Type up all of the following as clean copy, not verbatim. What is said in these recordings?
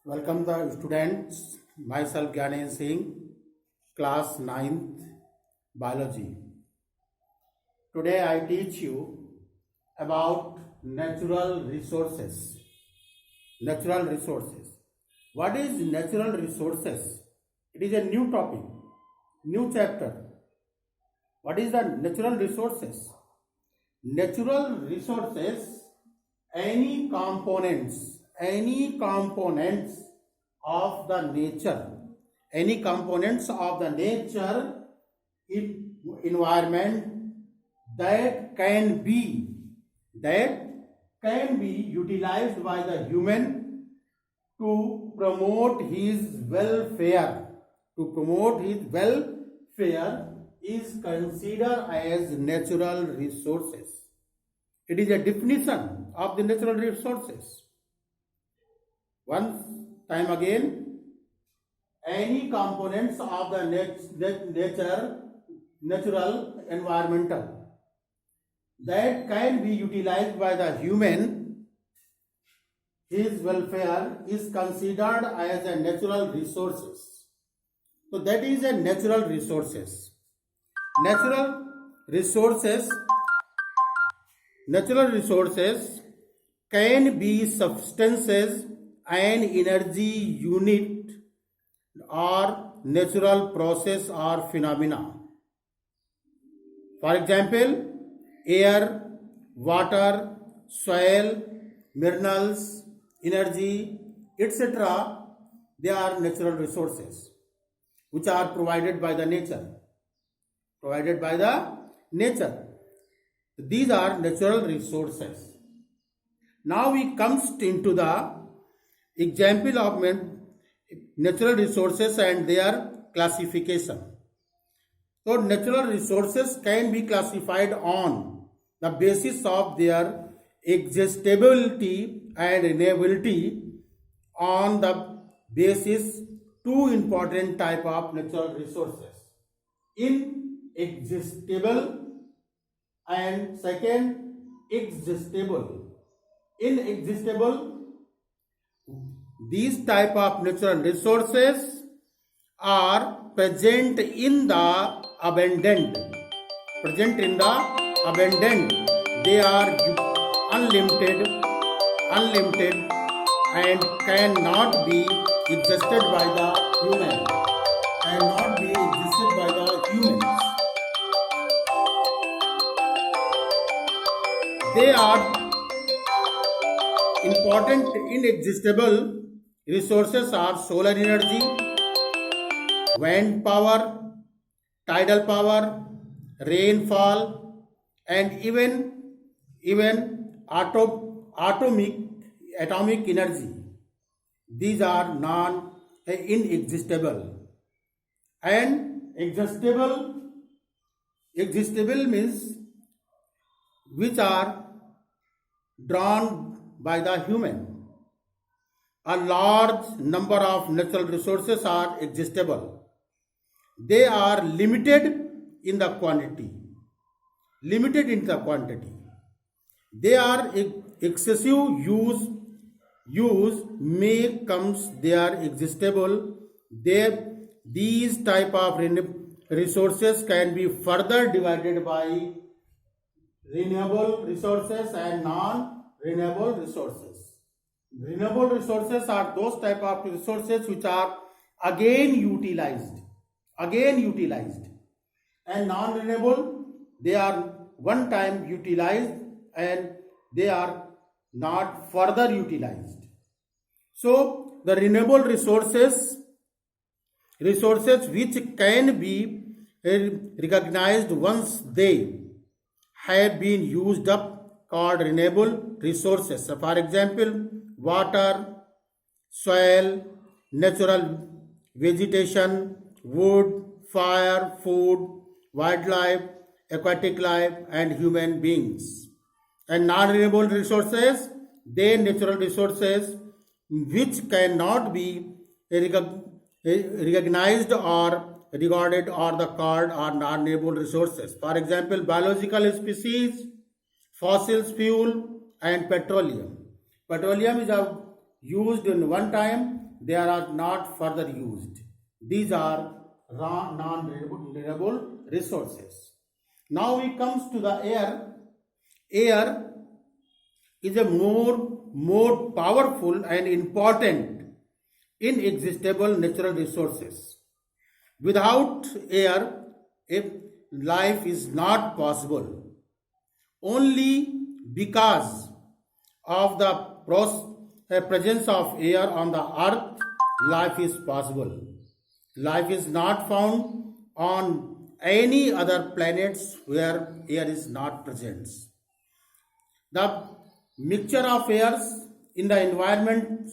Welcome the students. Myself Gyanen Singh, class 9th biology. Today I teach you about natural resources. Natural resources. What is natural resources? It is a new topic, new chapter. What is the natural resources? Natural resources, any components of the nature, environment that can be utilized by the human to promote his welfare is considered as natural resources. It is a definition of the natural resources. Once time again, any components of the natural environmental that can be utilized by the human, his welfare is considered as a natural resources. So that is a natural resources. Natural resources can be substances and energy unit or natural process or phenomena. For example, air, water, soil, minerals, energy, etc. They are natural resources which are provided by the nature. These are natural resources. Now we comes into the example of natural resources and their classification. So natural resources can be classified on the basis of their existability and renewability. On the basis two important type of natural resources: inexhaustible and second, exhaustible. Inexhaustible, these type of natural resources are present in the abundant. They are unlimited and cannot be exhausted by the humans. They are important inexhaustible resources are solar energy, wind power, tidal power, rainfall, and even atomic energy. These are inexhaustible. And exhaustible means which are drawn by the human. A large number of natural resources are exhaustible. They are limited in the quantity. They are excessive use makes they are exhaustible. These type of resources can be further divided by renewable resources and non-renewable resources. Renewable resources are those type of resources which are again utilized, and non-renewable, they are one time utilized and they are not further utilized. So the renewable resources which can be recognized once they have been used up called renewable resources. So for example, water, soil, natural vegetation, wood, fire, food, wildlife, aquatic life, and human beings. And non-renewable resources, they natural resources which cannot be recognized or regarded or the called are non-renewable resources. For example, biological species, fossils, fuel, and petroleum. Petroleum is used in one time they are not further used. These are non-renewable resources. Now we comes to the air. Air is a more powerful and important inexhaustible natural resources. Without air, life is not possible. Only because of the presence of air on the earth, life is possible. Life is not found on any other planets where air is not present. The mixture of airs in the environment: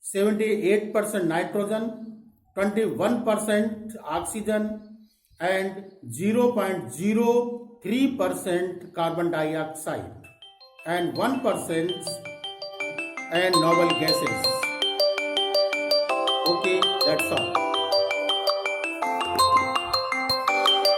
78% nitrogen, 21% oxygen, and 0.03% carbon dioxide, and 1% and noble gases. Okay, that's all.